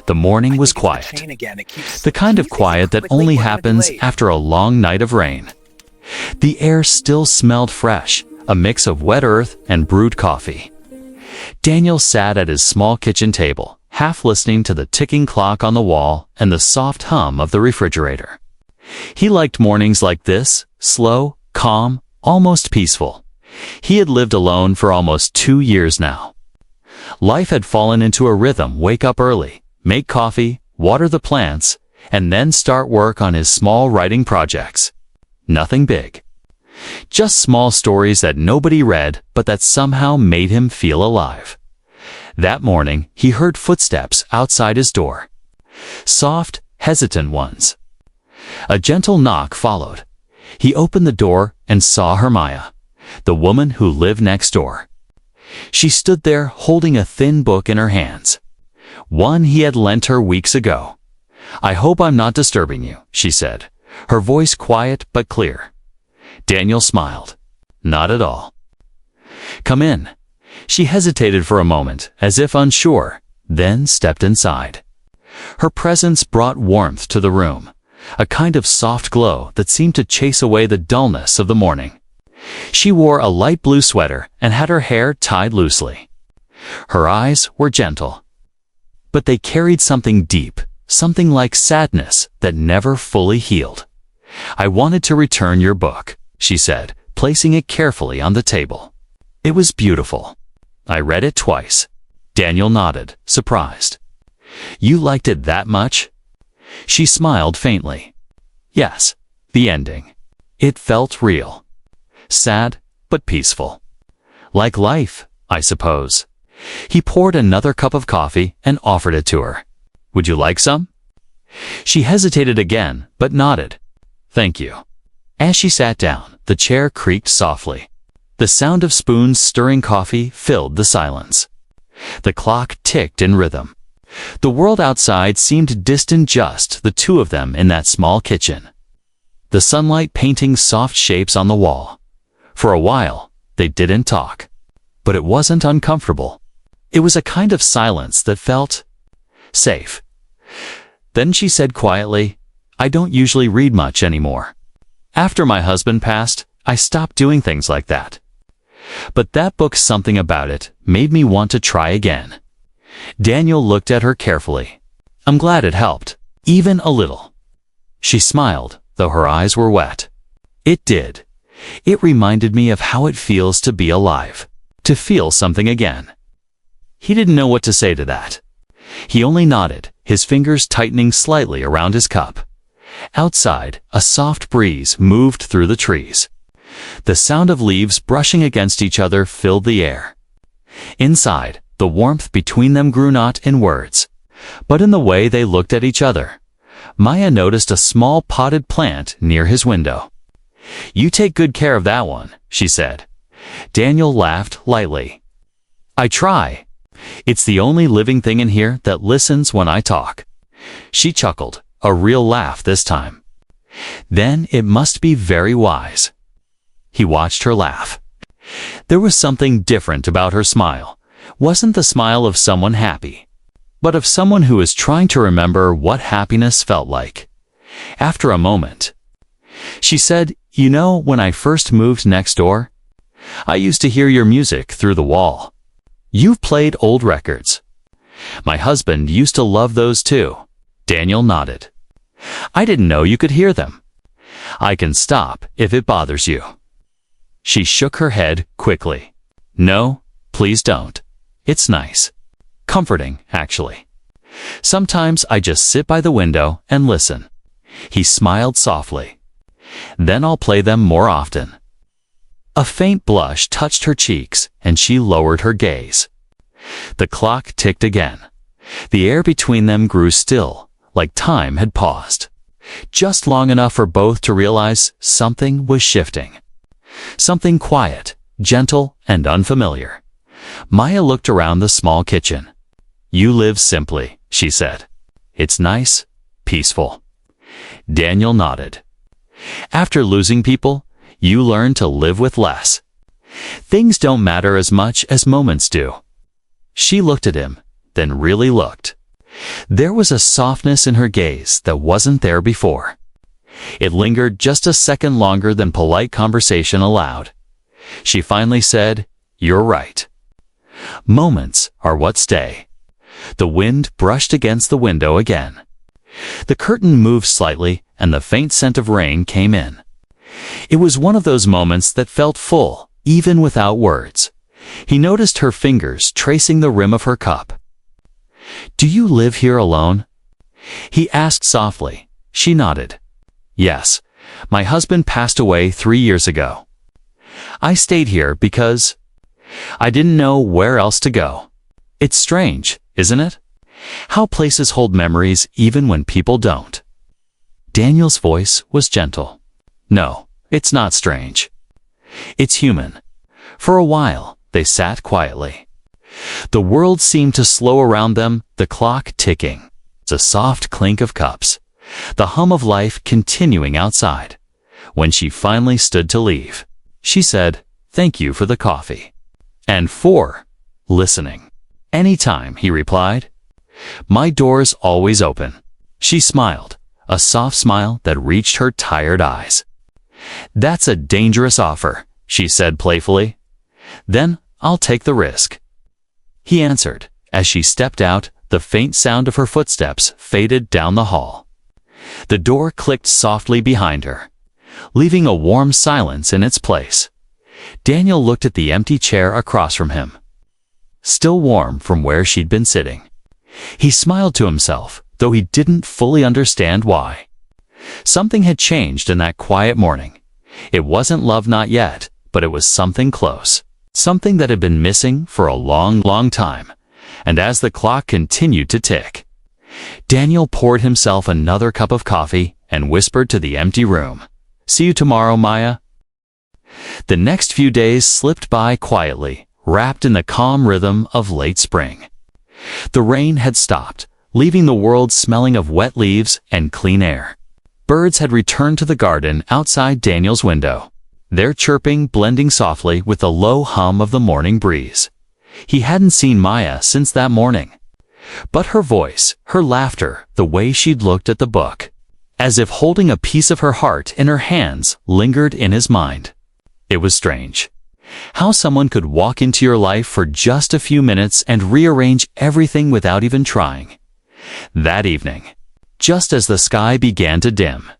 The morning was quiet. The kind of quiet that only happens after a long night of rain. The air still smelled fresh, a mix of wet earth and brewed coffee. Daniel sat at his small kitchen table, half listening to the ticking clock on the wall and the soft hum of the refrigerator. He liked mornings like this, slow, calm, almost peaceful. He had lived alone for almost 2 years now. Life had fallen into a rhythm: wake up early, make coffee, water the plants, and then start work on his small writing projects. Nothing big. Just small stories that nobody read, but that somehow made him feel alive. That morning, he heard footsteps outside his door. Soft, hesitant ones. A gentle knock followed. He opened the door and saw Hermia, the woman who lived next door. She stood there holding a thin book in her hands, one he had lent her weeks ago. "I hope I'm not disturbing you," she said, her voice quiet but clear. Daniel smiled. "Not at all." "Come in." She hesitated for a moment, as if unsure, then stepped inside. Her presence brought warmth to the room, a kind of soft glow that seemed to chase away the dullness of the morning. She wore a light blue sweater and had her hair tied loosely. Her eyes were gentle, but they carried something deep, something like sadness that never fully healed. "I wanted to return your book," she said, placing it carefully on the table. "It was beautiful. I read it twice." Daniel nodded, surprised. "You liked it that much?" She smiled faintly. "Yes, the ending. It felt real. Sad, but peaceful. Like life, I suppose." He poured another cup of coffee and offered it to her. "Would you like some?" She hesitated again, but nodded. "Thank you." As she sat down, the chair creaked softly. The sound of spoons stirring coffee filled the silence. The clock ticked in rhythm. The world outside seemed distant, just the two of them in that small kitchen. The sunlight painting soft shapes on the wall. For a while, they didn't talk. But it wasn't uncomfortable. It was a kind of silence that felt safe. Then she said quietly, "I don't usually read much anymore. After my husband passed, I stopped doing things like that. But that book, something about it, made me want to try again." Daniel looked at her carefully. "I'm glad it helped, even a little." She smiled, though her eyes were wet. "It did. It reminded me of how it feels to be alive, to feel something again." He didn't know what to say to that. He only nodded, his fingers tightening slightly around his cup. Outside, a soft breeze moved through the trees. The sound of leaves brushing against each other filled the air. Inside, the warmth between them grew not in words, but in the way they looked at each other. Maya noticed a small potted plant near his window. "You take good care of that one," she said. Daniel laughed lightly. "I try. It's the only living thing in here that listens when I talk." She chuckled, a real laugh this time. "Then it must be very wise." He watched her laugh. There was something different about her smile. Wasn't the smile of someone happy, but of someone who was trying to remember what happiness felt like. After a moment, she said, "You know, when I first moved next door, I used to hear your music through the wall. You've played old records. My husband used to love those too." Daniel nodded. "I didn't know you could hear them. I can stop if it bothers you." She shook her head quickly. "No, please don't. It's nice. Comforting, actually. Sometimes I just sit by the window and listen." He smiled softly. "Then I'll play them more often." A faint blush touched her cheeks, and she lowered her gaze. The clock ticked again. The air between them grew still, like time had paused. Just long enough for both to realize something was shifting. Something quiet, gentle, and unfamiliar. Maya looked around the small kitchen. "You live simply," she said. "It's nice, peaceful." Daniel nodded. "After losing people, you learn to live with less. Things don't matter as much as moments do." She looked at him, then really looked. There was a softness in her gaze that wasn't there before. It lingered just a second longer than polite conversation allowed. She finally said, "You're right. Moments are what stay." The wind brushed against the window again. The curtain moved slightly, and the faint scent of rain came in. It was one of those moments that felt full, even without words. He noticed her fingers tracing the rim of her cup. "Do you live here alone?" he asked softly. She nodded. "Yes, my husband passed away 3 years ago. I stayed here because I didn't know where else to go." It's strange, isn't it? How places hold memories even when people don't. Daniel's voice was gentle. "No, it's not strange. It's human." For a while, they sat quietly. The world seemed to slow around them, the clock ticking, the soft clink of cups, the hum of life continuing outside. When she finally stood to leave, she said, "Thank you for the coffee." "And for listening." "Anytime," he replied. "My door's always open." She smiled, a soft smile that reached her tired eyes. "That's a dangerous offer," she said playfully. "Then I'll take the risk." He answered. As she stepped out, the faint sound of her footsteps faded down the hall. The door clicked softly behind her, leaving a warm silence in its place. Daniel looked at the empty chair across from him, still warm from where she'd been sitting. He smiled to himself, though he didn't fully understand why. Something had changed in that quiet morning. It wasn't love, not yet, but it was something close. Something that had been missing for a long, long time. And as the clock continued to tick, Daniel poured himself another cup of coffee and whispered to the empty room, "See you tomorrow, Maya." The next few days slipped by quietly, wrapped in the calm rhythm of late spring. The rain had stopped, leaving the world smelling of wet leaves and clean air. Birds had returned to the garden outside Daniel's window, their chirping blending softly with the low hum of the morning breeze. He hadn't seen Maya since that morning. But her voice, her laughter, the way she'd looked at the book, as if holding a piece of her heart in her hands, lingered in his mind. It was strange how someone could walk into your life for just a few minutes and rearrange everything without even trying. That evening, just as the sky began to dim,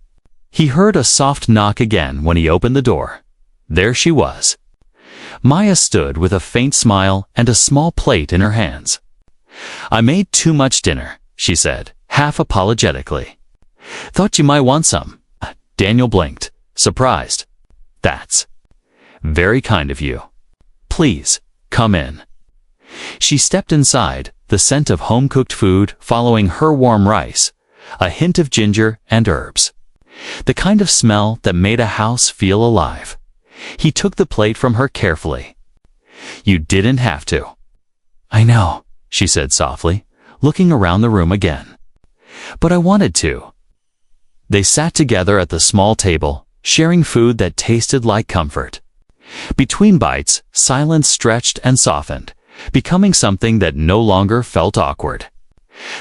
he heard a soft knock again. When he opened the door, there she was. Maya stood with a faint smile and a small plate in her hands. "I made too much dinner," she said, half apologetically. "Thought you might want some." Daniel blinked, surprised. "That's very kind of you. Please, come in." She stepped inside, the scent of home-cooked food following her warm rice, a hint of ginger and herbs. The kind of smell that made a house feel alive. He took the plate from her carefully. "You didn't have to." "I know," she said softly, looking around the room again. "But I wanted to." They sat together at the small table, sharing food that tasted like comfort. Between bites, silence stretched and softened, becoming something that no longer felt awkward.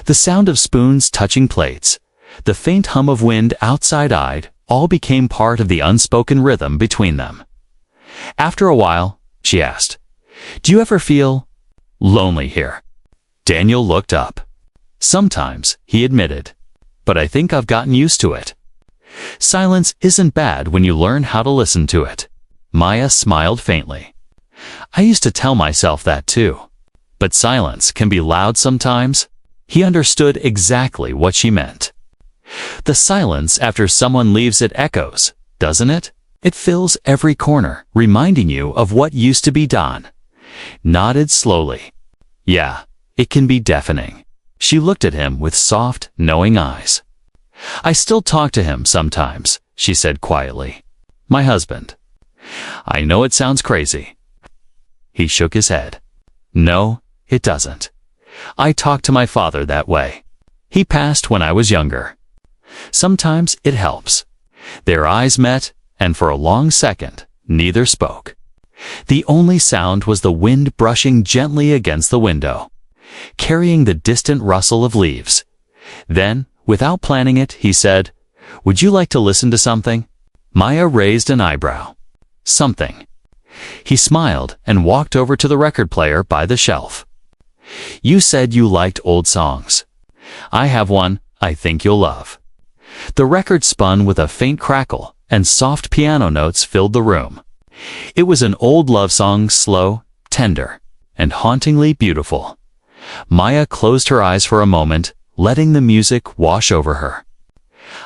The sound of spoons touching plates, the faint hum of wind outside all became part of the unspoken rhythm between them. After a while, she asked, "Do you ever feel lonely here?" Daniel looked up. "Sometimes," he admitted, "but I think I've gotten used to it." Silence isn't bad when you learn how to listen to it. Maya smiled faintly. "I used to tell myself that too. But silence can be loud sometimes." He understood exactly what she meant. The silence after someone leaves, it echoes, doesn't it? It fills every corner, reminding you of what used to be done. Nodded slowly. "Yeah, it can be deafening." She looked at him with soft, knowing eyes. "I still talk to him sometimes," she said quietly. "My husband." "I know it sounds crazy." He shook his head. "No, it doesn't. I talk to my father that way. He passed when I was younger. Sometimes it helps." Their eyes met, and for a long second, neither spoke. The only sound was the wind brushing gently against the window, carrying the distant rustle of leaves, Then, without planning it, he said, "Would you like to listen to something?" Maya raised an eyebrow. "Something." He smiled and walked over to the record player by the shelf. "You said you liked old songs. I have one I think you'll love." The record spun with a faint crackle, and soft piano notes filled the room. It was an old love song, slow, tender, and hauntingly beautiful. Maya closed her eyes for a moment, letting the music wash over her.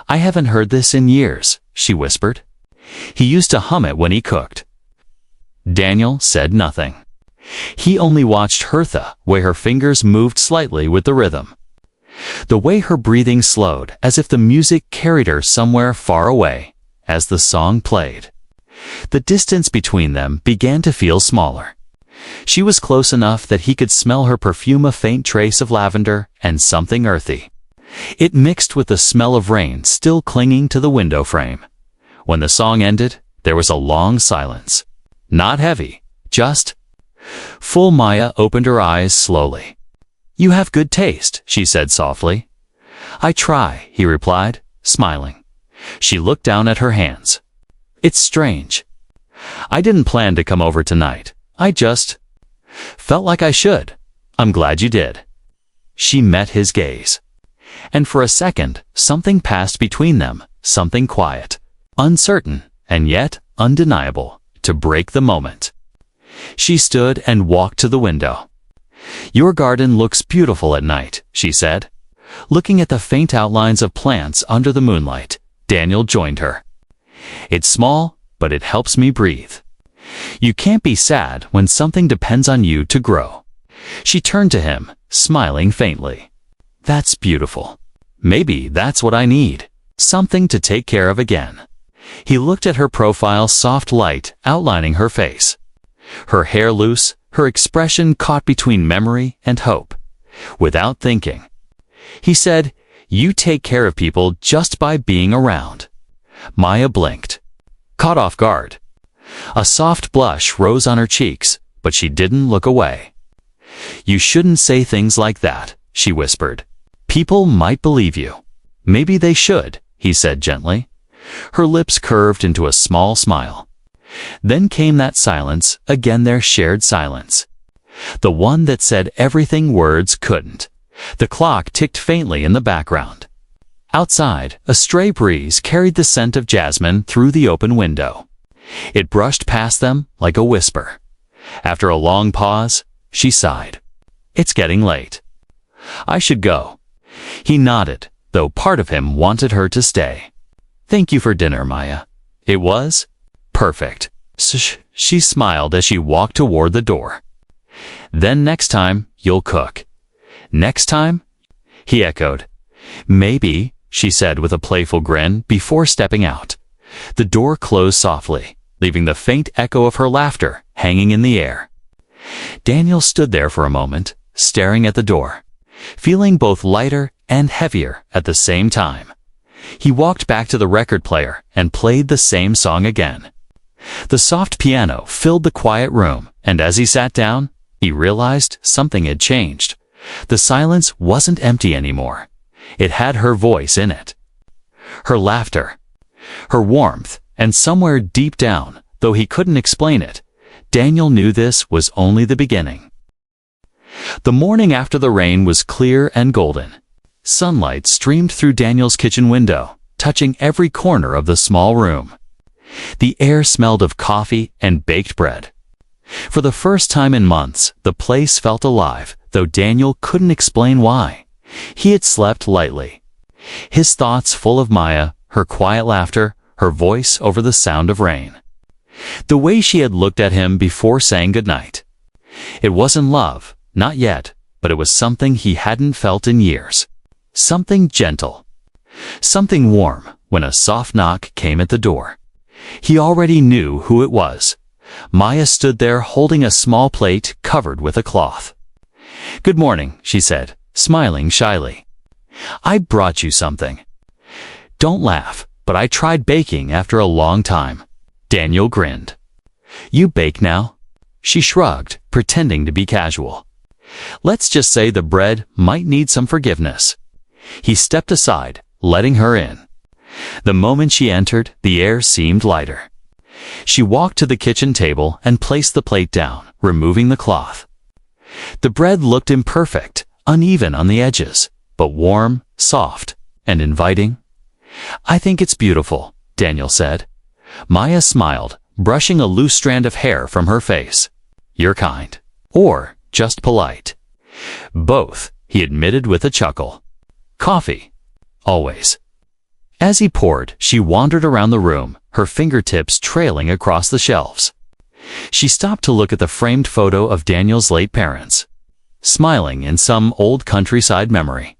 "I haven't heard this in years," she whispered. "He used to hum it when he cooked." Daniel said nothing. He only watched Hertha, where her fingers moved slightly with the rhythm. The way her breathing slowed, as if the music carried her somewhere far away, as the song played. The distance between them began to feel smaller. She was close enough that he could smell her perfume, a faint trace of lavender and something earthy. It mixed with the smell of rain still clinging to the window frame. When the song ended, there was a long silence. Not heavy, just full. Maya opened her eyes slowly. "You have good taste," she said softly. "I try," he replied, smiling. She looked down at her hands. "It's strange. I didn't plan to come over tonight. I just felt like I should." "I'm glad you did." She met his gaze. And for a second, something passed between them, something quiet, uncertain, and yet undeniable, to break the moment. She stood and walked to the window. "Your garden looks beautiful at night," she said. Looking at the faint outlines of plants under the moonlight, Daniel joined her. "It's small, but it helps me breathe. You can't be sad when something depends on you to grow." She turned to him, smiling faintly. "That's beautiful. Maybe that's what I need. Something to take care of again." He looked at her profile, soft light outlining her face. Her hair loose, her expression caught between memory and hope. Without thinking, he said, "You take care of people just by being around." Maya blinked, caught off guard. A soft blush rose on her cheeks, but she didn't look away. "You shouldn't say things like that," she whispered. "People might believe you." "Maybe they should," he said gently. Her lips curved into a small smile. Then came that silence, again their shared silence. The one that said everything words couldn't. The clock ticked faintly in the background. Outside, a stray breeze carried the scent of jasmine through the open window. It brushed past them like a whisper. After a long pause, she sighed. "It's getting late. I should go." He nodded, though part of him wanted her to stay. "Thank you for dinner, Maya. It was perfect." She smiled as she walked toward the door. "Then next time, you'll cook." "Next time?" he echoed. "Maybe," she said with a playful grin before stepping out. The door closed softly, leaving the faint echo of her laughter hanging in the air. Daniel stood there for a moment, staring at the door, feeling both lighter and heavier at the same time. He walked back to the record player and played the same song again. The soft piano filled the quiet room, and as he sat down, he realized something had changed. The silence wasn't empty anymore. It had her voice in it. Her laughter, her warmth, and somewhere deep down, though he couldn't explain it, Daniel knew this was only the beginning. The morning after the rain was clear and golden. Sunlight streamed through Daniel's kitchen window, touching every corner of the small room. The air smelled of coffee and baked bread. For the first time in months, the place felt alive, though Daniel couldn't explain why. He had slept lightly, his thoughts full of Maya, her quiet laughter, her voice over the sound of rain. The way she had looked at him before saying goodnight. It wasn't love, not yet, but it was something he hadn't felt in years. Something gentle, something warm. When a soft knock came at the door, he already knew who it was. Maya stood there holding a small plate covered with a cloth. "Good morning," she said, smiling shyly. "I brought you something." "Don't laugh, but I tried baking after a long time." Daniel grinned. "You bake now?" She shrugged, pretending to be casual. "Let's just say the bread might need some forgiveness." He stepped aside, letting her in. The moment she entered, the air seemed lighter. She walked to the kitchen table and placed the plate down, removing the cloth. The bread looked imperfect, uneven on the edges, but warm, soft, and inviting. "I think it's beautiful," Daniel said. Maya smiled, brushing a loose strand of hair from her face. "You're kind. Or just polite." "Both," he admitted with a chuckle. "Coffee. Always." As he poured, she wandered around the room, her fingertips trailing across the shelves. She stopped to look at the framed photo of Daniel's late parents, smiling in some old countryside memory.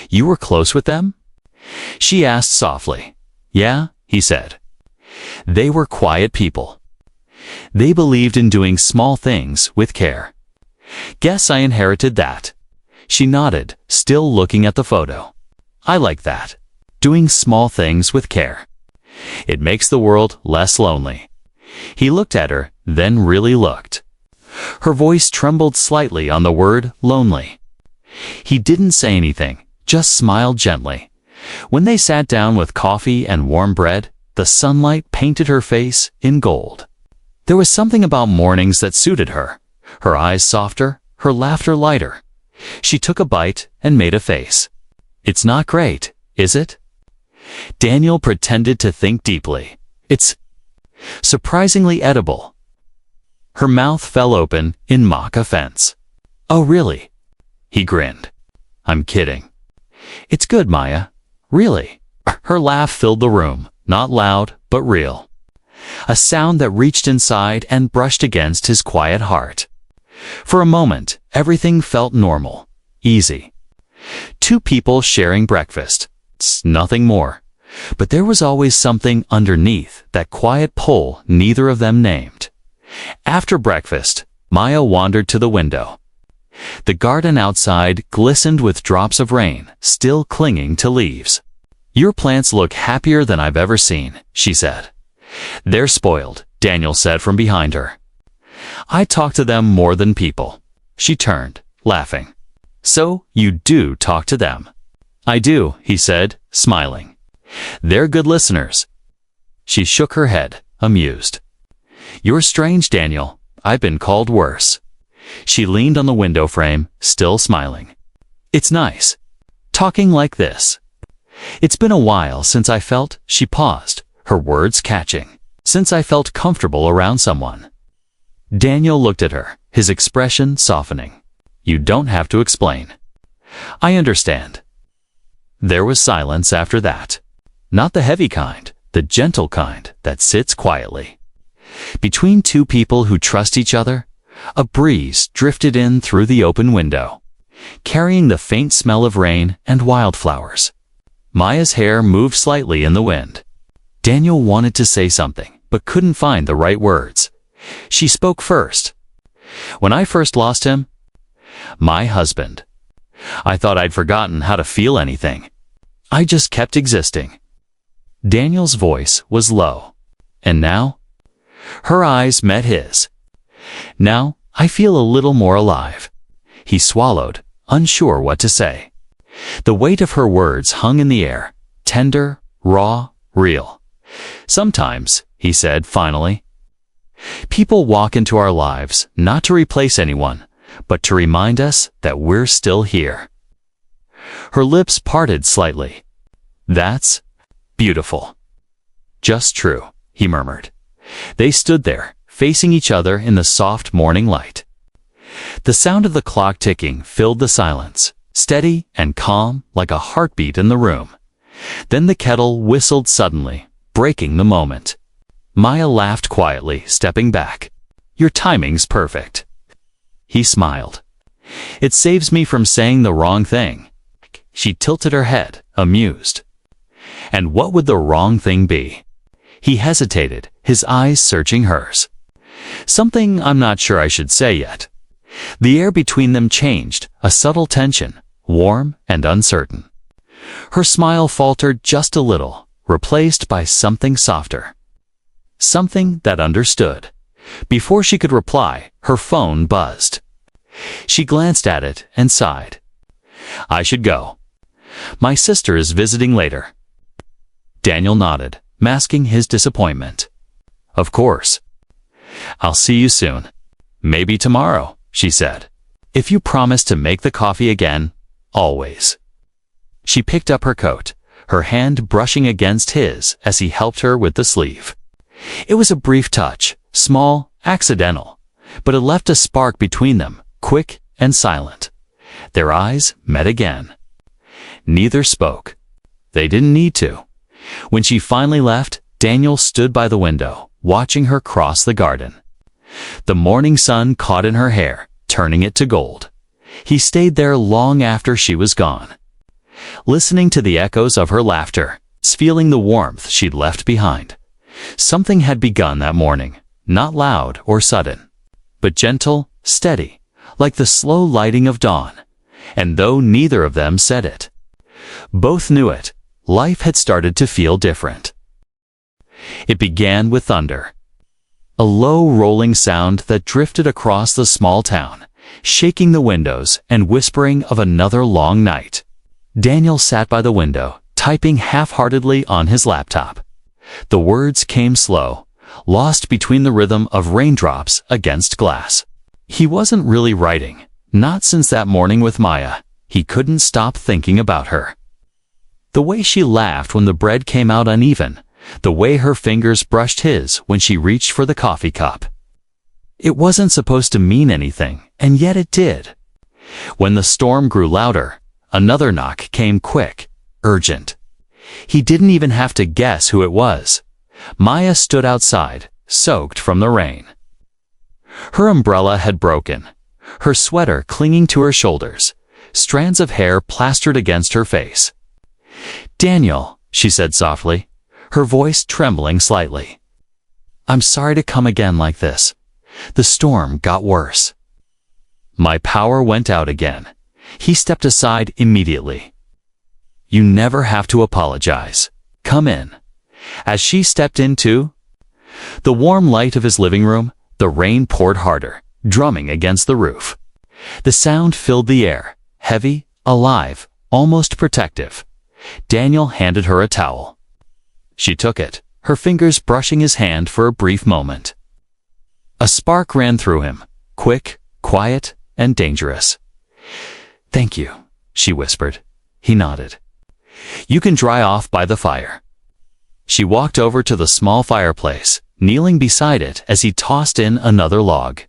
"You were close with them?" she asked softly. "Yeah," he said. "They were quiet people. They believed in doing small things with care." "Guess I inherited that." She nodded, still looking at the photo. "I like that. Doing small things with care. It makes the world less lonely." He looked at her, then really looked. Her voice trembled slightly on the word lonely. He didn't say anything, just smiled gently. When they sat down with coffee and warm bread, the sunlight painted her face in gold. There was something about mornings that suited her. Her eyes softer, her laughter lighter. She took a bite and made a face. "It's not great, is it?" Daniel pretended to think deeply. "It's surprisingly edible." Her mouth fell open in mock offense. "Oh, really?" He grinned. "I'm kidding." "It's good, Maya. Really." Her laugh filled the room, not loud, but real. A sound that reached inside and brushed against his quiet heart. For a moment, everything felt normal, easy. Two people sharing breakfast. It's nothing more. But there was always something underneath that quiet pull neither of them named. After breakfast, Maya wandered to the window. The garden outside glistened with drops of rain, still clinging to leaves. "Your plants look happier than I've ever seen," she said. "They're spoiled," Daniel said from behind her. "I talk to them more than people." She turned, laughing. "So you do talk to them?" "I do," he said, smiling. "They're good listeners." She shook her head, amused. "You're strange, Daniel. I've been called worse." She leaned on the window frame, still smiling. "It's nice. Talking like this. It's been a while since I felt," she paused, her words catching, "since I felt comfortable around someone." Daniel looked at her, his expression softening. "You don't have to explain. I understand." There was silence after that. Not the heavy kind, the gentle kind that sits quietly. Between two people who trust each other, a breeze drifted in through the open window, carrying the faint smell of rain and wildflowers. Maya's hair moved slightly in the wind. Daniel wanted to say something, but couldn't find the right words. She spoke first. "When I first lost him, my husband, I thought I'd forgotten how to feel anything. I just kept existing." Daniel's voice was low. "And now?" Her eyes met his. "Now, I feel a little more alive." He swallowed, unsure what to say. The weight of her words hung in the air, tender, raw, real. "Sometimes," he said finally, "people walk into our lives not to replace anyone, but to remind us that we're still here." Her lips parted slightly. "That's beautiful." "Just true," he murmured. They stood there, facing each other in the soft morning light. The sound of the clock ticking filled the silence, steady and calm like a heartbeat in the room. Then the kettle whistled suddenly, breaking the moment. Maya laughed quietly, stepping back. "Your timing's perfect." He smiled. "It saves me from saying the wrong thing." She tilted her head, amused. "And what would the wrong thing be?" He hesitated, his eyes searching hers. "Something I'm not sure I should say yet." The air between them changed, a subtle tension, warm and uncertain. Her smile faltered just a little, replaced by something softer. Something that understood. Before she could reply, her phone buzzed. She glanced at it and sighed. "I should go." My sister is visiting later. Daniel nodded, masking his disappointment. Of course. I'll see you soon. Maybe tomorrow, she said. If you promise to make the coffee again, always. She picked up her coat, her hand brushing against his as he helped her with the sleeve. It was a brief touch, small, accidental, but it left a spark between them, quick and silent. Their eyes met again. Neither spoke. They didn't need to. When she finally left, Daniel stood by the window, watching her cross the garden. The morning sun caught in her hair, turning it to gold. He stayed there long after she was gone, listening to the echoes of her laughter, feeling the warmth she'd left behind. Something had begun that morning, not loud or sudden, but gentle, steady, like the slow lighting of dawn. And though neither of them said it, both knew it. Life had started to feel different. It began with thunder, a low rolling sound that drifted across the small town, shaking the windows and whispering of another long night. Daniel sat by the window, typing half-heartedly on his laptop. The words came slow, lost between the rhythm of raindrops against glass. He wasn't really writing, not since that morning with Maya. He couldn't stop thinking about her. The way she laughed when the bread came out uneven, the way her fingers brushed his when she reached for the coffee cup. It wasn't supposed to mean anything, and yet it did. When the storm grew louder, another knock came quick, urgent. He didn't even have to guess who it was. Maya stood outside, soaked from the rain. Her umbrella had broken, her sweater clinging to her shoulders, strands of hair plastered against her face. "Daniel," she said softly, her voice trembling slightly. "I'm sorry to come again like this. The storm got worse." My power went out again. He stepped aside immediately. "You never have to apologize. Come in." As she stepped in too, the warm light of his living room, the rain poured harder, drumming against the roof. The sound filled the air, heavy, alive, almost protective. Daniel handed her a towel. She took it, her fingers brushing his hand for a brief moment. A spark ran through him, quick, quiet, and dangerous. "Thank you," she whispered. He nodded. "You can dry off by the fire." She walked over to the small fireplace, kneeling beside it as he tossed in another log.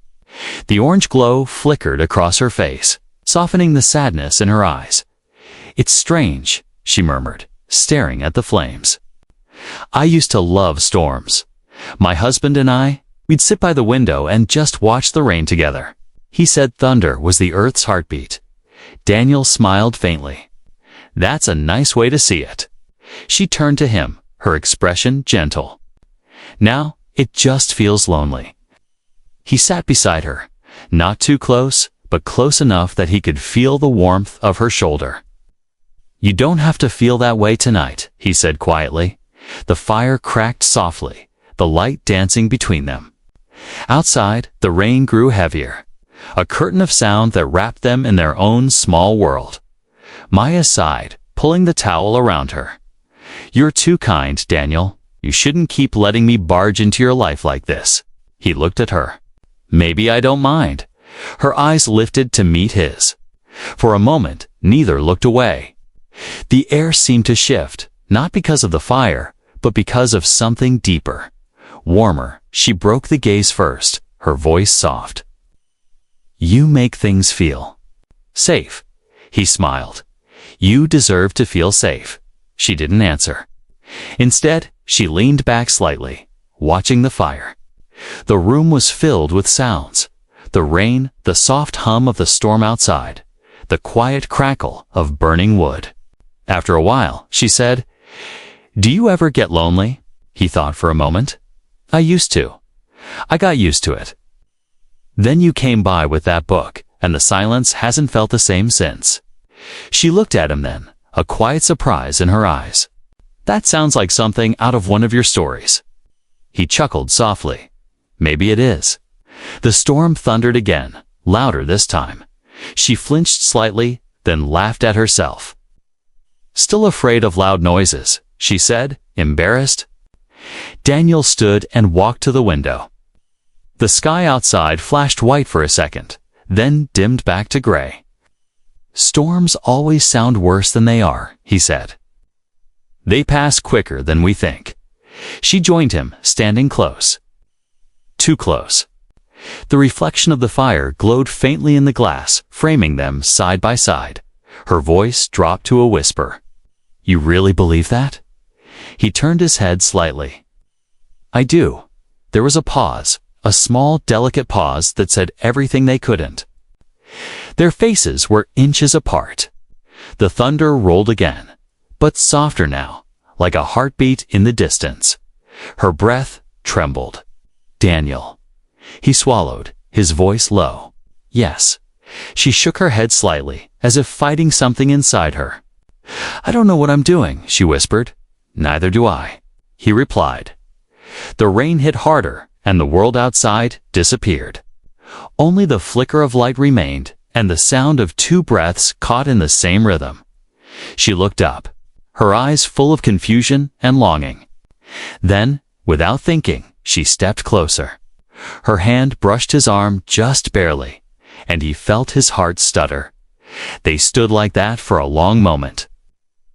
The orange glow flickered across her face, softening the sadness in her eyes. "It's strange," she murmured, staring at the flames. "I used to love storms. My husband and we'd sit by the window and just watch the rain together." He said thunder was the earth's heartbeat. Daniel smiled faintly. "That's a nice way to see it." She turned to him, her expression gentle. "Now, it just feels lonely." He sat beside her, not too close, but close enough that he could feel the warmth of her shoulder. "You don't have to feel that way tonight," he said quietly. The fire cracked softly, the light dancing between them. Outside, the rain grew heavier, a curtain of sound that wrapped them in their own small world. Maya sighed, pulling the towel around her. "You're too kind, Daniel. You shouldn't keep letting me barge into your life like this." He looked at her. "Maybe I don't mind." Her eyes lifted to meet his. For a moment, neither looked away. The air seemed to shift, not because of the fire, but because of something deeper, warmer. She broke the gaze first, her voice soft. "You make things feel safe." He smiled. "You deserve to feel safe." She didn't answer. Instead, she leaned back slightly, watching the fire. The room was filled with sounds. The rain, the soft hum of the storm outside, the quiet crackle of burning wood. After a while, she said, "Do you ever get lonely?" He thought for a moment. "I used to. I got used to it. Then you came by with that book, and the silence hasn't felt the same since." She looked at him then, a quiet surprise in her eyes. "That sounds like something out of one of your stories." He chuckled softly. "Maybe it is." The storm thundered again, louder this time. She flinched slightly, then laughed at herself. Still afraid of loud noises, she said, embarrassed. Daniel stood and walked to the window. The sky outside flashed white for a second, then dimmed back to gray. Storms always sound worse than they are, he said. They pass quicker than we think. She joined him, standing close. Too close. The reflection of the fire glowed faintly in the glass, framing them side by side. Her voice dropped to a whisper. You really believe that? He turned his head slightly. I do. There was a pause, a small, delicate pause that said everything they couldn't. Their faces were inches apart. The thunder rolled again, but softer now, like a heartbeat in the distance. Her breath trembled. Daniel. He swallowed, his voice low. Yes. She shook her head slightly, as if fighting something inside her. I don't know what I'm doing, she whispered. Neither do I, he replied. The rain hit harder, and the world outside disappeared. Only the flicker of light remained, and the sound of two breaths caught in the same rhythm. She looked up, her eyes full of confusion and longing. Then, without thinking, she stepped closer. Her hand brushed his arm just barely, and he felt his heart stutter. They stood like that for a long moment.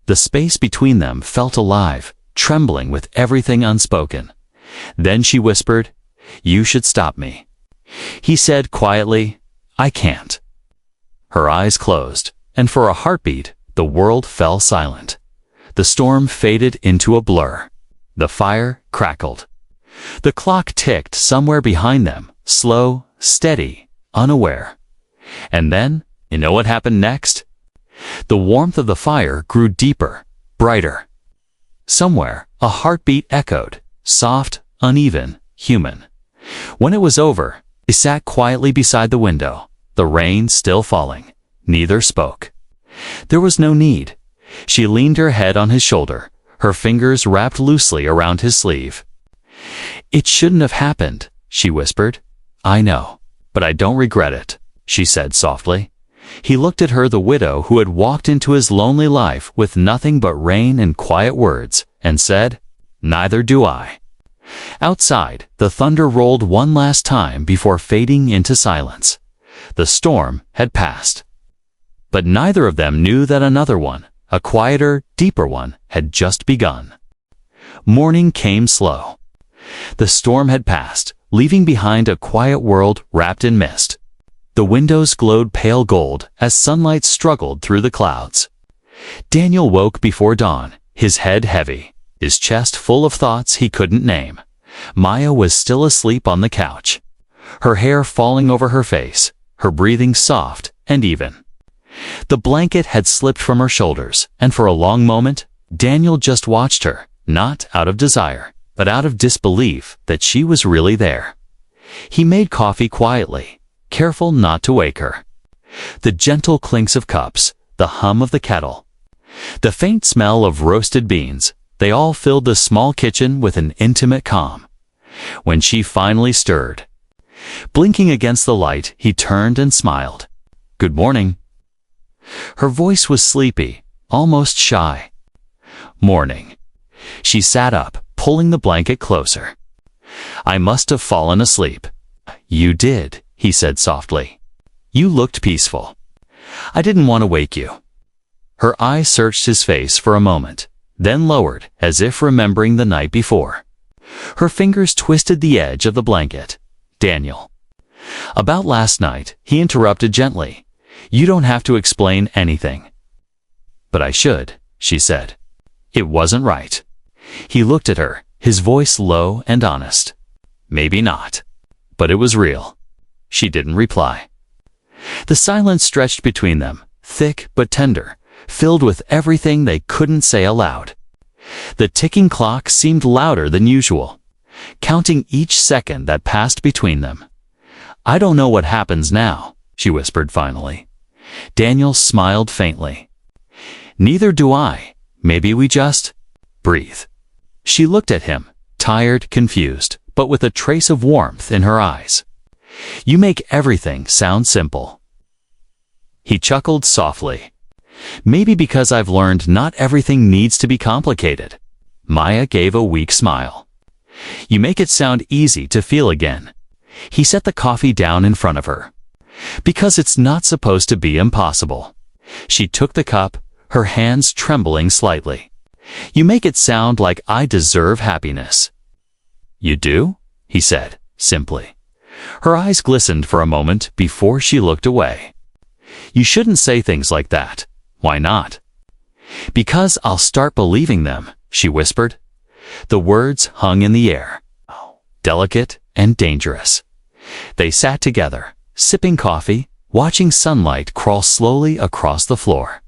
The space between them felt alive, trembling with everything unspoken. Then she whispered, You should stop me. He said quietly, I can't. Her eyes closed, and for a heartbeat, the world fell silent. The storm faded into a blur. The fire crackled. The clock ticked somewhere behind them, slow, steady, unaware. And then, you know what happened next? The warmth of the fire grew deeper, brighter. Somewhere, a heartbeat echoed, soft, uneven, human. When it was over, they sat quietly beside the window, the rain still falling. Neither spoke. There was no need. She leaned her head on his shoulder, her fingers wrapped loosely around his sleeve. It shouldn't have happened, she whispered. I know, but I don't regret it, she said softly. He looked at her, the widow who had walked into his lonely life with nothing but rain and quiet words, and said, Neither do I. Outside, the thunder rolled one last time before fading into silence. The storm had passed. But neither of them knew that another one, a quieter, deeper one, had just begun. Morning came slow. The storm had passed, leaving behind a quiet world wrapped in mist. The windows glowed pale gold as sunlight struggled through the clouds. Daniel woke before dawn, his head heavy, his chest full of thoughts he couldn't name. Maya was still asleep on the couch, her hair falling over her face, her breathing soft and even. The blanket had slipped from her shoulders, and for a long moment, Daniel just watched her, not out of desire, but out of disbelief that she was really there. He made coffee quietly, careful not to wake her. The gentle clinks of cups, the hum of the kettle, the faint smell of roasted beans, they all filled the small kitchen with an intimate calm. When she finally stirred, blinking against the light, he turned and smiled. Good morning. Her voice was sleepy, almost shy. Morning. She sat up, pulling the blanket closer. I must have fallen asleep. You did, he said softly. You looked peaceful. I didn't want to wake you. Her eyes searched his face for a moment, then lowered, as if remembering the night before. Her fingers twisted the edge of the blanket. Daniel. About last night, he interrupted gently. You don't have to explain anything. But I should, she said. It wasn't right. He looked at her, his voice low and honest. Maybe not. But it was real. She didn't reply. The silence stretched between them, thick but tender, filled with everything they couldn't say aloud. The ticking clock seemed louder than usual, counting each second that passed between them. I don't know what happens now, she whispered finally. Daniel smiled faintly. Neither do I. Maybe we just breathe. She looked at him, tired, confused, but with a trace of warmth in her eyes. You make everything sound simple. He chuckled softly. Maybe because I've learned not everything needs to be complicated. Maya gave a weak smile. You make it sound easy to feel again. He set the coffee down in front of her. Because it's not supposed to be impossible. She took the cup, her hands trembling slightly. You make it sound like I deserve happiness. You do? He said, simply. Her eyes glistened for a moment before she looked away. You shouldn't say things like that. Why not? Because I'll start believing them, she whispered. The words hung in the air, delicate and dangerous. They sat together, sipping coffee, watching sunlight crawl slowly across the floor.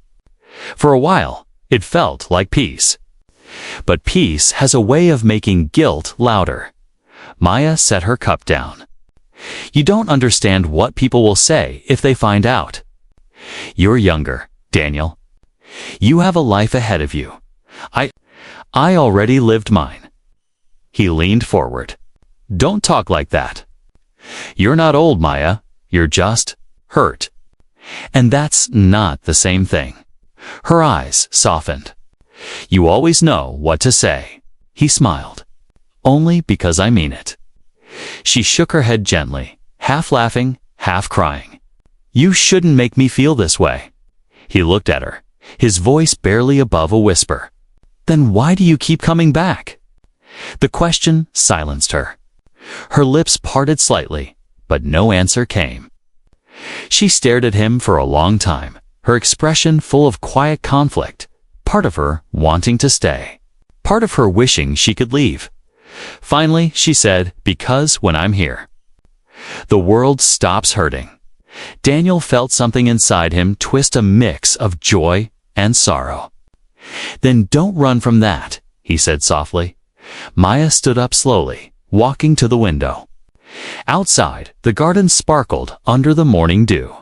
For a while, it felt like peace. But peace has a way of making guilt louder. Maya set her cup down. You don't understand what people will say if they find out. You're younger, Daniel. You have a life ahead of you. I already lived mine. He leaned forward. Don't talk like that. You're not old, Maya. You're just hurt. And that's not the same thing. Her eyes softened. You always know what to say. He smiled. Only because I mean it. She shook her head gently, half laughing, half crying. You shouldn't make me feel this way. He looked at her, his voice barely above a whisper. Then why do you keep coming back? The question silenced her. Her lips parted slightly, but no answer came. She stared at him for a long time, her expression full of quiet conflict, part of her wanting to stay, part of her wishing she could leave. Finally, she said, because when I'm here, the world stops hurting. Daniel felt something inside him twist, a mix of joy and sorrow. Then don't run from that, he said softly. Maya stood up slowly, walking to the window. Outside, the garden sparkled under the morning dew.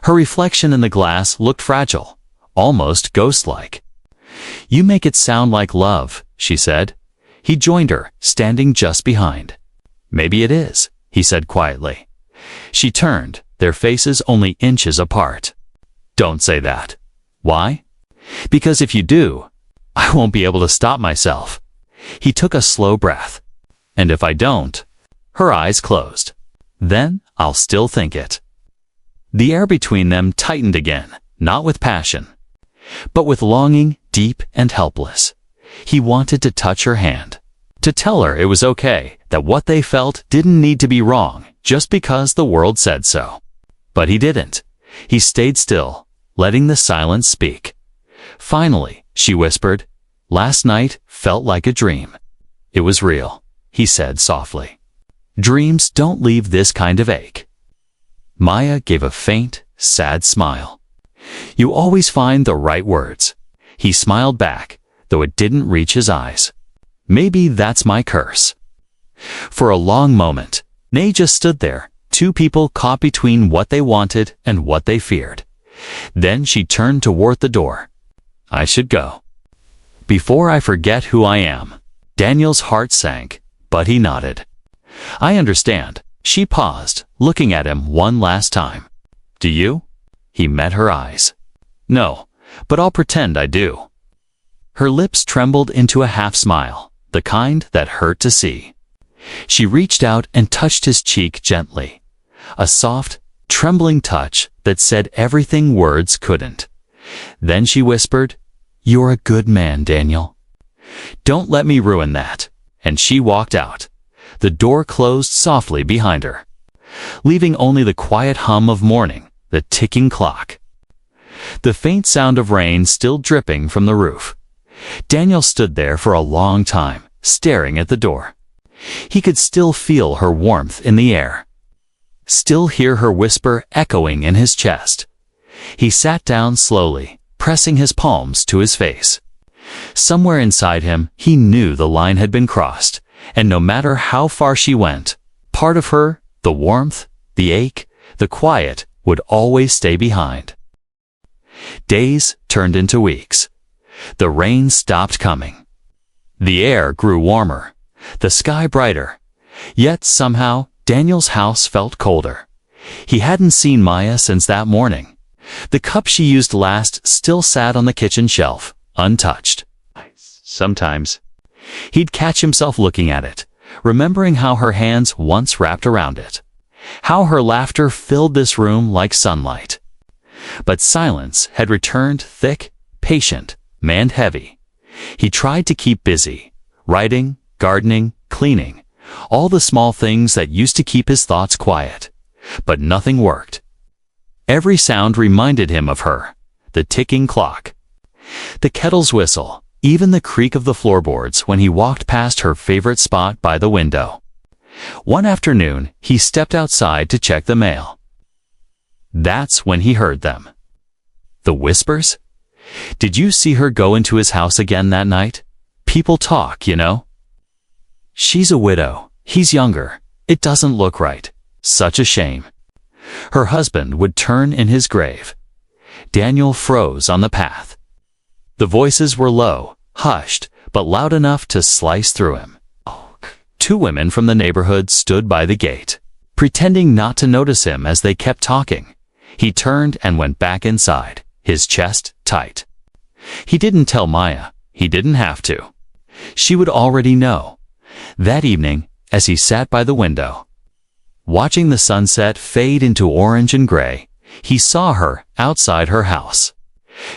Her reflection in the glass looked fragile, almost ghost-like. You make it sound like love, she said. He joined her, standing just behind. Maybe it is, he said quietly. She turned, their faces only inches apart. Don't say that. Why? Because if you do, I won't be able to stop myself. He took a slow breath. And if I don't, her eyes closed. Then I'll still think it. The air between them tightened again, not with passion, but with longing, deep and helpless. He wanted to touch her hand, to tell her it was okay, that what they felt didn't need to be wrong just because the world said so. But he didn't. He stayed still, letting the silence speak. Finally, she whispered, last night felt like a dream. It was real, he said softly. Dreams don't leave this kind of ache. Maya gave a faint, sad smile. You always find the right words. He smiled back, though it didn't reach his eyes. Maybe that's my curse. For a long moment, they just stood there, two people caught between what they wanted and what they feared. Then she turned toward the door. I should go. Before I forget who I am. Daniel's heart sank, but he nodded. I understand. She paused, looking at him one last time. Do you? He met her eyes. No, but I'll pretend I do. Her lips trembled into a half smile, the kind that hurt to see. She reached out and touched his cheek gently. A soft, trembling touch that said everything words couldn't. Then she whispered, You're a good man, Daniel. Don't let me ruin that. And she walked out. The door closed softly behind her, leaving only the quiet hum of morning, the ticking clock. The faint sound of rain still dripping from the roof. Daniel stood there for a long time, staring at the door. He could still feel her warmth in the air, still hear her whisper echoing in his chest. He sat down slowly, pressing his palms to his face. Somewhere inside him, he knew the line had been crossed, and no matter how far she went, part of her, the warmth, the ache, the quiet, would always stay behind. Days turned into weeks. The rain stopped coming. The air grew warmer, the sky brighter. Yet somehow, Daniel's house felt colder. He hadn't seen Maya since that morning, The cup she used last still sat on the kitchen shelf, untouched. Sometimes he'd catch himself looking at it, remembering how her hands once wrapped around it, how her laughter filled this room like sunlight. But silence had returned thick, patient, and heavy. He tried to keep busy, writing, gardening, cleaning, all the small things that used to keep his thoughts quiet. But nothing worked. Every sound reminded him of her, the ticking clock, the kettle's whistle, even the creak of the floorboards when he walked past her favorite spot by the window. One afternoon, he stepped outside to check the mail. That's when he heard them. The whispers? Did you see her go into his house again that night? People talk, you know. She's a widow. He's younger. It doesn't look right. Such a shame. Her husband would turn in his grave. Daniel froze on the path. The voices were low, hushed, but loud enough to slice through him. Two women from the neighborhood stood by the gate, pretending not to notice him as they kept talking. He turned and went back inside, his chest tight. He didn't tell Maya. He didn't have to. She would already know. That evening, as he sat by the window, watching the sunset fade into orange and gray, he saw her outside her house.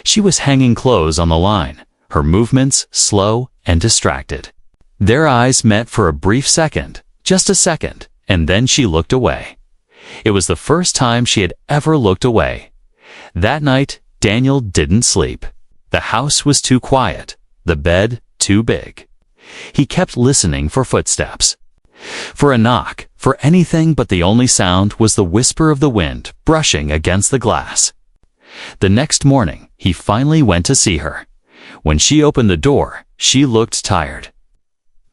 She was hanging clothes on the line, her movements slow and distracted. Their eyes met for a brief second, just a second, and then she looked away. It was the first time she had ever looked away. That night, Daniel didn't sleep. The house was too quiet, the bed too big. He kept listening for footsteps, for a knock, for anything, but the only sound was the whisper of the wind brushing against the glass. The next morning, he finally went to see her. When she opened the door, she looked tired.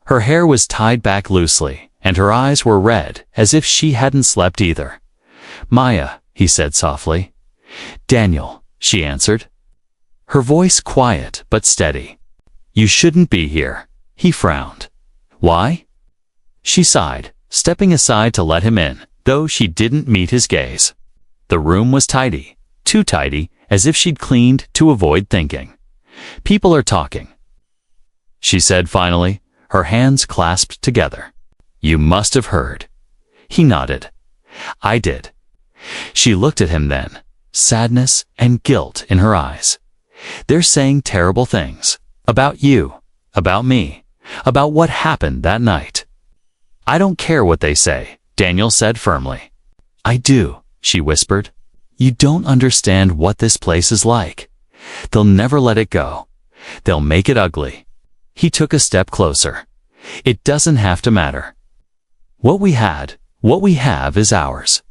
Her hair was tied back loosely, and her eyes were red, as if she hadn't slept either. "Maya," he said softly. "Daniel," she answered, her voice quiet but steady. "You shouldn't be here." He frowned. "Why?" She sighed, stepping aside to let him in, though she didn't meet his gaze. The room was tidy, too tidy, as if she'd cleaned to avoid thinking. "People are talking," she said finally, her hands clasped together. "You must have heard." He nodded. "I did." She looked at him then, sadness and guilt in her eyes. "They're saying terrible things. About you, about me, about what happened that night." "I don't care what they say," Daniel said firmly. "I do," she whispered. "You don't understand what this place is like. They'll never let it go. They'll make it ugly." He took a step closer. "It doesn't have to matter. What we have is ours.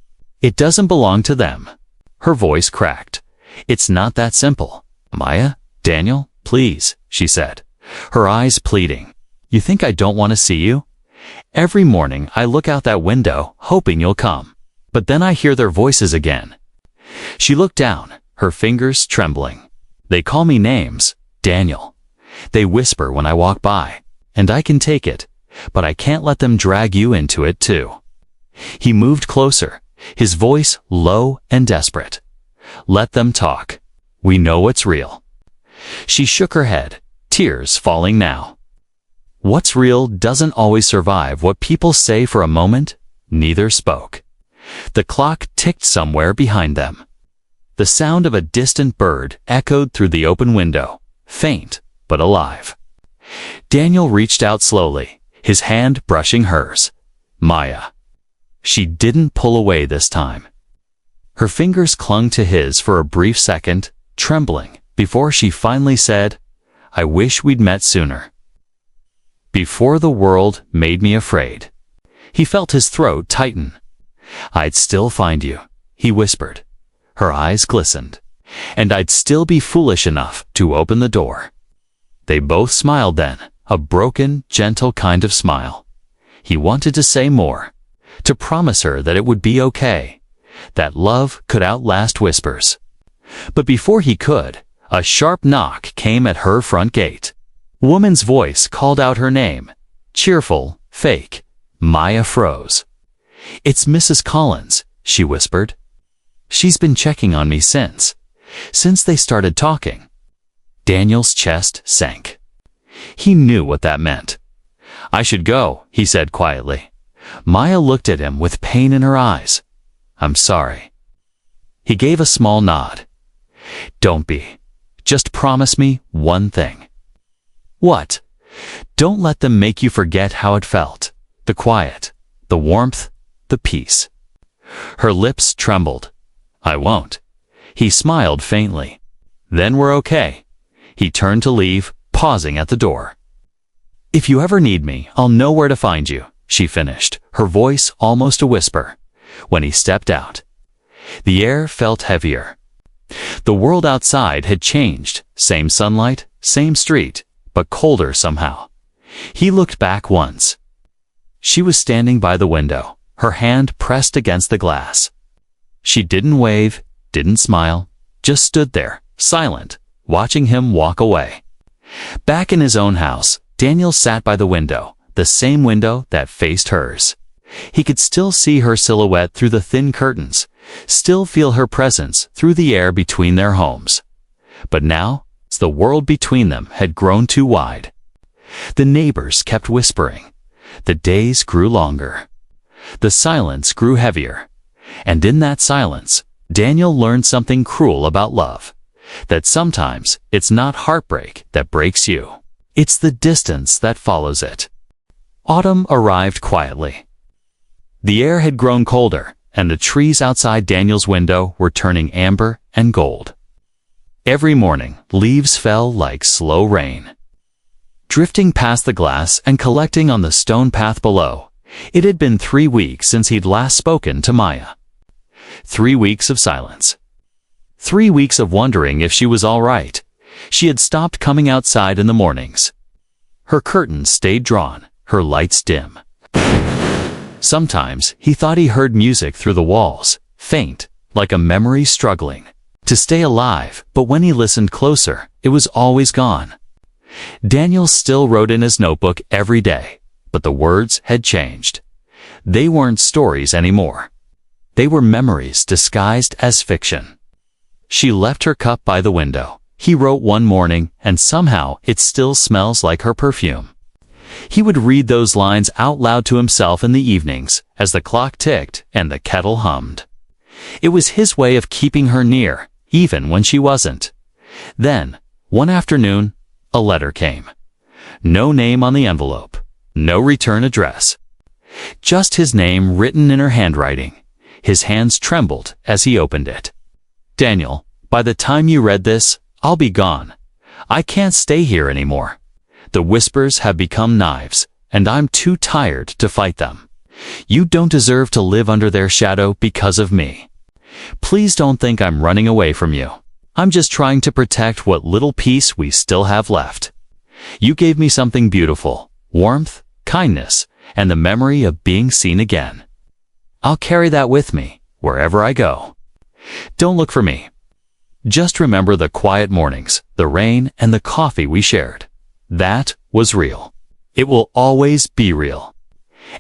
It doesn't belong to them." Her voice cracked. "It's not that simple. Maya, Daniel, please," she said, her eyes pleading. "You think I don't want to see you? Every morning I look out that window, hoping you'll come. But then I hear their voices again." She looked down, her fingers trembling. "They call me names, Daniel. They whisper when I walk by, and I can take it, but I can't let them drag you into it too." He moved closer, his voice low and desperate. "Let them talk. We know what's real." She shook her head, tears falling now. What's real doesn't always survive what people say for a moment. Neither spoke. The clock ticked somewhere behind them. The sound of a distant bird echoed through the open window, faint but alive. Daniel reached out slowly, his hand brushing hers. "Maya." She didn't pull away this time. Her fingers clung to his for a brief second, trembling, before she finally said, "I wish we'd met sooner. Before the world made me afraid." He felt his throat tighten. "I'd still find you," he whispered. Her eyes glistened. "And I'd still be foolish enough to open the door." They both smiled then, a broken, gentle kind of smile. He wanted to say more, to promise her that it would be okay, that love could outlast whispers. But before he could, a sharp knock came at her front gate. A woman's voice called out her name, cheerful, fake. Maya froze. "It's Mrs. Collins," she whispered. She's been checking on me since they started talking. Daniel's chest sank. He knew what that meant. I should go, he said quietly. Maya looked at him with pain in her eyes. I'm sorry. He gave a small nod. Don't be. Just promise me one thing. What? Don't let them make you forget how it felt. The quiet, the warmth, the peace. Her lips trembled. I won't. He smiled faintly. Then we're okay. He turned to leave, pausing at the door. If you ever need me, I'll know where to find you, she finished, her voice almost a whisper. When he stepped out, the air felt heavier. The world outside had changed. Same sunlight, same street, but colder somehow. He looked back once. She was standing by the window, her hand pressed against the glass. She didn't wave, didn't smile, just stood there, silent, watching him walk away. Back in his own house, Daniel sat by the window, the same window that faced hers. He could still see her silhouette through the thin curtains, still feel her presence through the air between their homes. But now, the world between them had grown too wide. The neighbors kept whispering. The days grew longer. The silence grew heavier. And in that silence, Daniel learned something cruel about love. That sometimes it's not heartbreak that breaks you. It's the distance that follows it. Autumn arrived quietly. The air had grown colder, and the trees outside Daniel's window were turning amber and gold. Every morning, leaves fell like slow rain. Drifting past the glass and collecting on the stone path below, it had been 3 weeks since he'd last spoken to Maya. 3 weeks of silence. 3 weeks of wondering if she was all right. She had stopped coming outside in the mornings. Her curtains stayed drawn, her lights dim. Sometimes he thought he heard music through the walls, faint, like a memory struggling to stay alive, but when he listened closer, it was always gone. Daniel still wrote in his notebook every day, but the words had changed. They weren't stories anymore. They were memories disguised as fiction. She left her cup by the window. He wrote one morning, and somehow it still smells like her perfume. He would read those lines out loud to himself in the evenings as the clock ticked and the kettle hummed. It was his way of keeping her near, even when she wasn't. Then, one afternoon, a letter came. No name on the envelope, no return address. Just his name written in her handwriting. His hands trembled as he opened it. Daniel, by the time you read this, I'll be gone. I can't stay here anymore. The whispers have become knives, and I'm too tired to fight them. You don't deserve to live under their shadow because of me. Please don't think I'm running away from you. I'm just trying to protect what little peace we still have left. You gave me something beautiful, warmth, kindness, and the memory of being seen again. I'll carry that with me, wherever I go. Don't look for me. Just remember the quiet mornings, the rain, and the coffee we shared. That was real. It will always be real.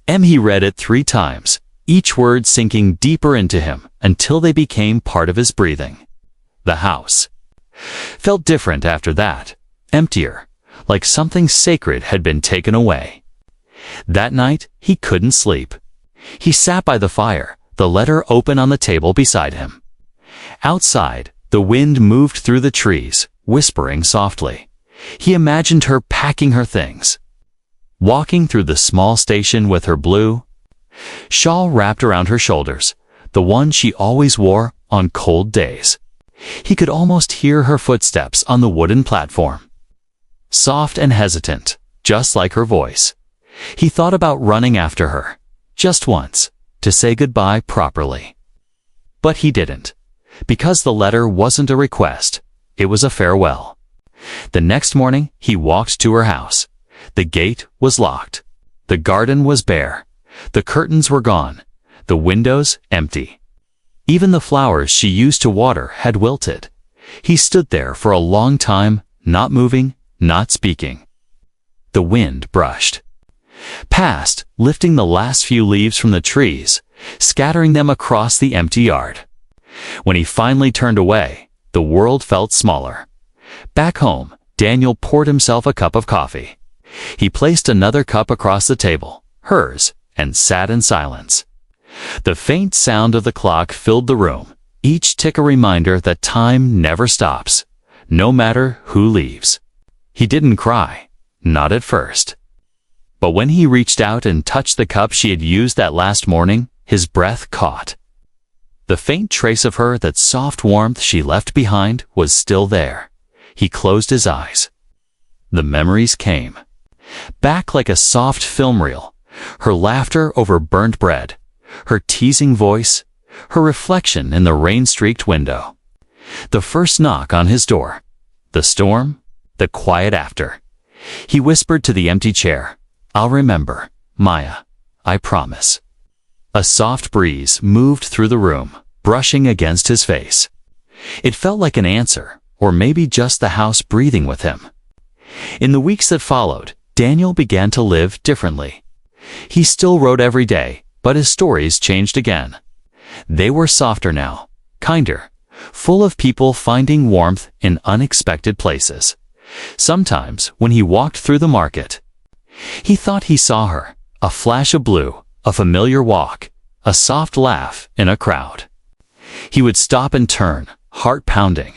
He read it 3 times, each word sinking deeper into him until they became part of his breathing. The house felt different after that, emptier, like something sacred had been taken away. That night, he couldn't sleep. He sat by the fire, the letter open on the table beside him. Outside, the wind moved through the trees, whispering softly. He imagined her packing her things, walking through the small station with her blue shawl wrapped around her shoulders, the one she always wore on cold days. He could almost hear her footsteps on the wooden platform. Soft and hesitant, just like her voice. He thought about running after her, just once, to say goodbye properly. But he didn't, because the letter wasn't a request, it was a farewell. The next morning, he walked to her house. The gate was locked. The garden was bare. The curtains were gone. The windows empty. Even the flowers she used to water had wilted. He stood there for a long time, not moving, not speaking. The wind brushed past, lifting the last few leaves from the trees, scattering them across the empty yard. When he finally turned away, the world felt smaller. Back home, Daniel poured himself a cup of coffee. He placed another cup across the table, hers, and sat in silence. The faint sound of the clock filled the room, each tick a reminder that time never stops, no matter who leaves. He didn't cry, not at first. But when he reached out and touched the cup she had used that last morning, his breath caught. The faint trace of her, that soft warmth she left behind, was still there. He closed his eyes. The memories came. Back like a soft film reel. Her laughter over burnt bread. Her teasing voice. Her reflection in the rain-streaked window. The first knock on his door. The storm. The quiet after. He whispered to the empty chair, "I'll remember, Maya. I promise." A soft breeze moved through the room, brushing against his face. It felt like an answer, or maybe just the house breathing with him. In the weeks that followed, Daniel began to live differently. He still wrote every day, but his stories changed again. They were softer now, kinder, full of people finding warmth in unexpected places. Sometimes, when he walked through the market, he thought he saw her, a flash of blue, a familiar walk, a soft laugh in a crowd. He would stop and turn, heart pounding.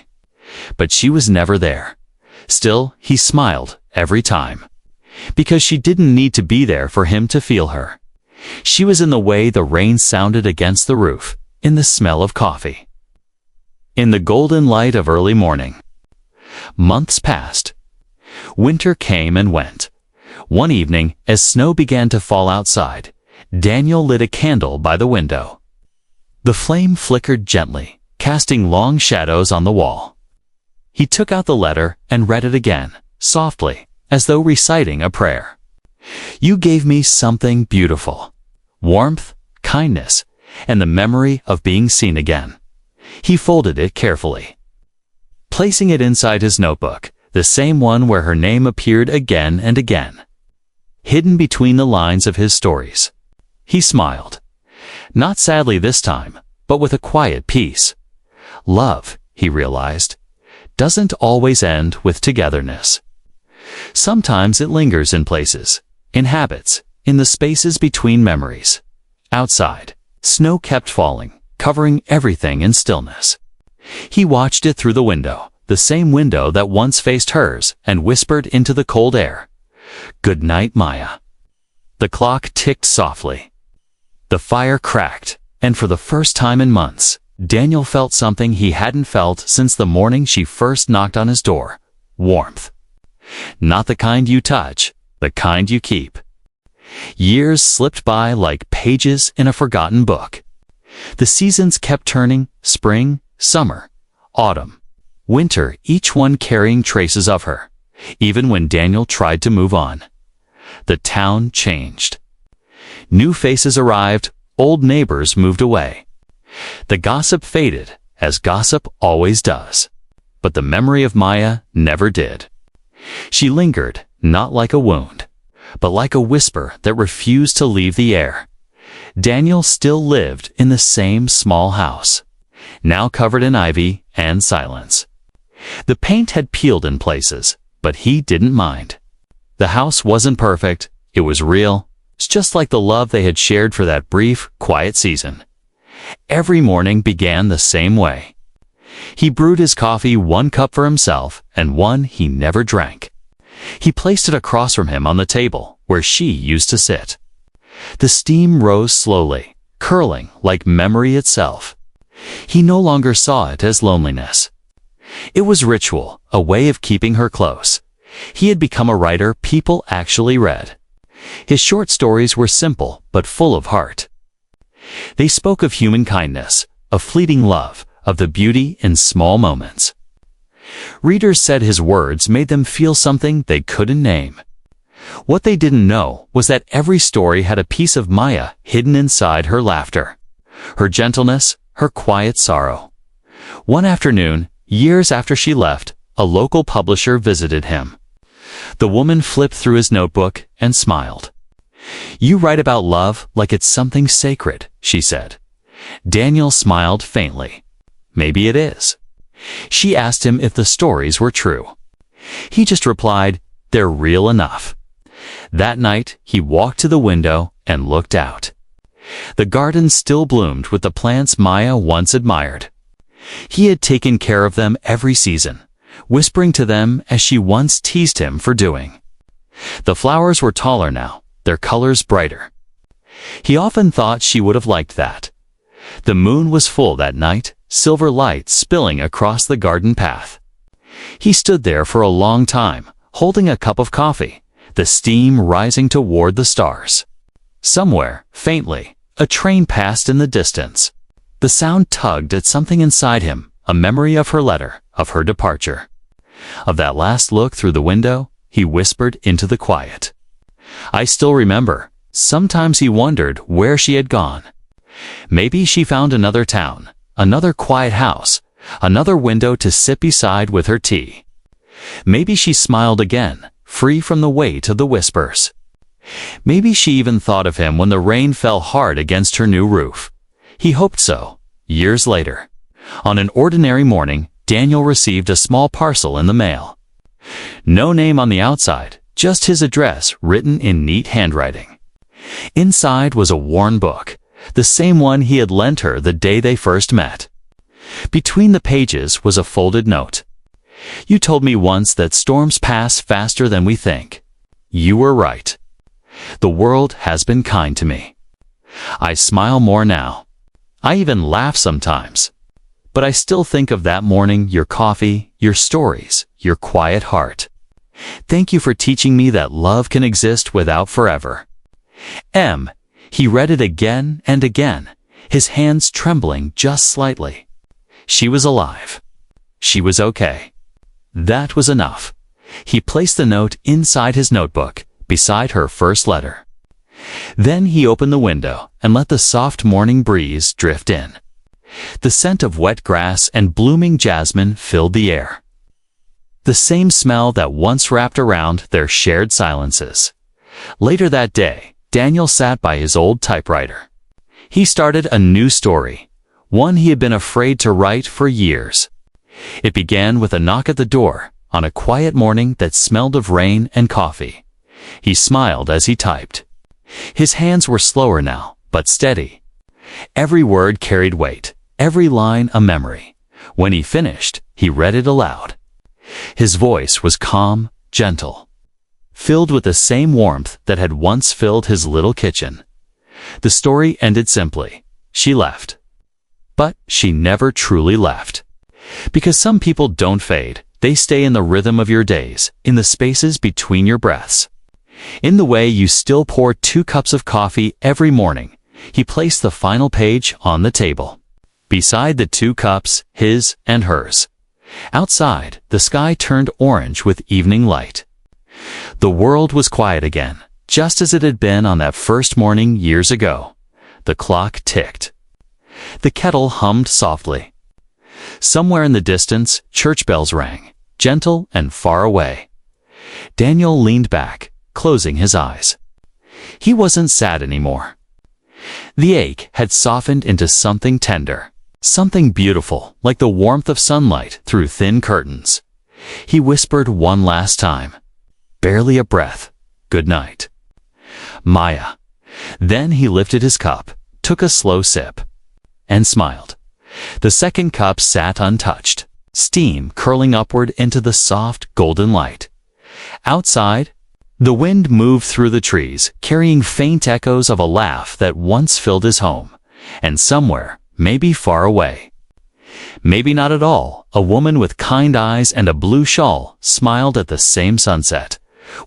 But she was never there. Still, he smiled every time. Because she didn't need to be there for him to feel her. She was in the way the rain sounded against the roof, in the smell of coffee. In the golden light of early morning. Months passed. Winter came and went. One evening, as snow began to fall outside, Daniel lit a candle by the window. The flame flickered gently, casting long shadows on the wall. He took out the letter and read it again, softly, as though reciting a prayer. "You gave me something beautiful. Warmth, kindness, and the memory of being seen again." He folded it carefully, placing it inside his notebook, the same one where her name appeared again and again, hidden between the lines of his stories. He smiled. Not sadly this time, but with a quiet peace. Love, he realized, doesn't always end with togetherness. Sometimes it lingers in places, in habits, in the spaces between memories. Outside, snow kept falling, covering everything in stillness. He watched it through the window, the same window that once faced hers, and whispered into the cold air, "Good night, Maya." The clock ticked softly. The fire cracked, and for the first time in months, Daniel felt something he hadn't felt since the morning she first knocked on his door. Warmth. Not the kind you touch, the kind you keep. Years slipped by like pages in a forgotten book. The seasons kept turning, spring, summer, autumn, winter, each one carrying traces of her, even when Daniel tried to move on. The town changed. New faces arrived, old neighbors moved away. The gossip faded, as gossip always does. But the memory of Maya never did. She lingered, not like a wound, but like a whisper that refused to leave the air. Daniel still lived in the same small house, now covered in ivy and silence. The paint had peeled in places, but he didn't mind. The house wasn't perfect, it was real. It's just like the love they had shared for that brief, quiet season. Every morning began the same way. He brewed his coffee, one cup for himself and one he never drank. He placed it across from him on the table where she used to sit. The steam rose slowly, curling like memory itself. He no longer saw it as loneliness. It was ritual, a way of keeping her close. He had become a writer people actually read. His short stories were simple but full of heart. They spoke of human kindness, of fleeting love, of the beauty in small moments. Readers said his words made them feel something they couldn't name. What they didn't know was that every story had a piece of Maya hidden inside her laughter, her gentleness, her quiet sorrow. One afternoon, years after she left, a local publisher visited him. The woman flipped through his notebook and smiled. "You write about love like it's something sacred," she said. Daniel smiled faintly. maybe it is. She asked him if the stories were true. He just replied, "They're real enough." That night, he walked to the window and looked out. The garden still bloomed with the plants Maya once admired. He had taken care of them every season, whispering to them as she once teased him for doing. The flowers were taller now, their colors brighter. He often thought she would have liked that. The moon was full that night, silver light spilling across the garden path. He stood there for a long time, holding a cup of coffee, the steam rising toward the stars. Somewhere, faintly, a train passed in the distance. The sound tugged at something inside him, a memory of her letter, of her departure. Of that last look through the window, he whispered into the quiet. I still remember. Sometimes he wondered where she had gone. Maybe she found another town, another quiet house, another window to sit beside with her tea. Maybe she smiled again, free from the weight of the whispers. Maybe she even thought of him when the rain fell hard against her new roof. He hoped so. Years later, on an ordinary morning, Daniel received a small parcel in the mail. No name on the outside, just his address written in neat handwriting. Inside was a worn book, the same one he had lent her the day they first met. Between the pages was a folded note. You told me once that storms pass faster than we think. You were right. The world has been kind to me. I smile more now. I even laugh sometimes. But I still think of that morning, your coffee, your stories, your quiet heart. Thank you for teaching me that love can exist without forever. M. He read it again and again, his hands trembling just slightly. She was alive. She was okay. That was enough. He placed the note inside his notebook, beside her first letter. Then he opened the window and let the soft morning breeze drift in. The scent of wet grass and blooming jasmine filled the air. The same smell that once wrapped around their shared silences. Later that day, Daniel sat by his old typewriter. He started a new story, one he had been afraid to write for years. It began with a knock at the door, on a quiet morning that smelled of rain and coffee. He smiled as he typed. His hands were slower now, but steady. Every word carried weight, every line a memory. When he finished, he read it aloud. His voice was calm, gentle, filled with the same warmth that had once filled his little kitchen. The story ended simply. She left. But she never truly left. Because some people don't fade, they stay in the rhythm of your days, in the spaces between your breaths. In the way you still pour 2 cups of coffee every morning, he placed the final page on the table. Beside the 2 cups, his and hers. Outside, the sky turned orange with evening light. The world was quiet again, just as it had been on that first morning years ago. The clock ticked. The kettle hummed softly. Somewhere in the distance, church bells rang, gentle and far away. Daniel leaned back, closing his eyes. He wasn't sad anymore. The ache had softened into something tender, something beautiful, like the warmth of sunlight through thin curtains. He whispered one last time, barely a breath, "Good night, Maya." Then he lifted his cup, took a slow sip, and smiled. The second cup sat untouched, steam curling upward into the soft, golden light. Outside, the wind moved through the trees, carrying faint echoes of a laugh that once filled his home. And somewhere, maybe far away, maybe not at all, a woman with kind eyes and a blue shawl smiled at the same sunset,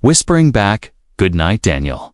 whispering back, "Good night, Daniel."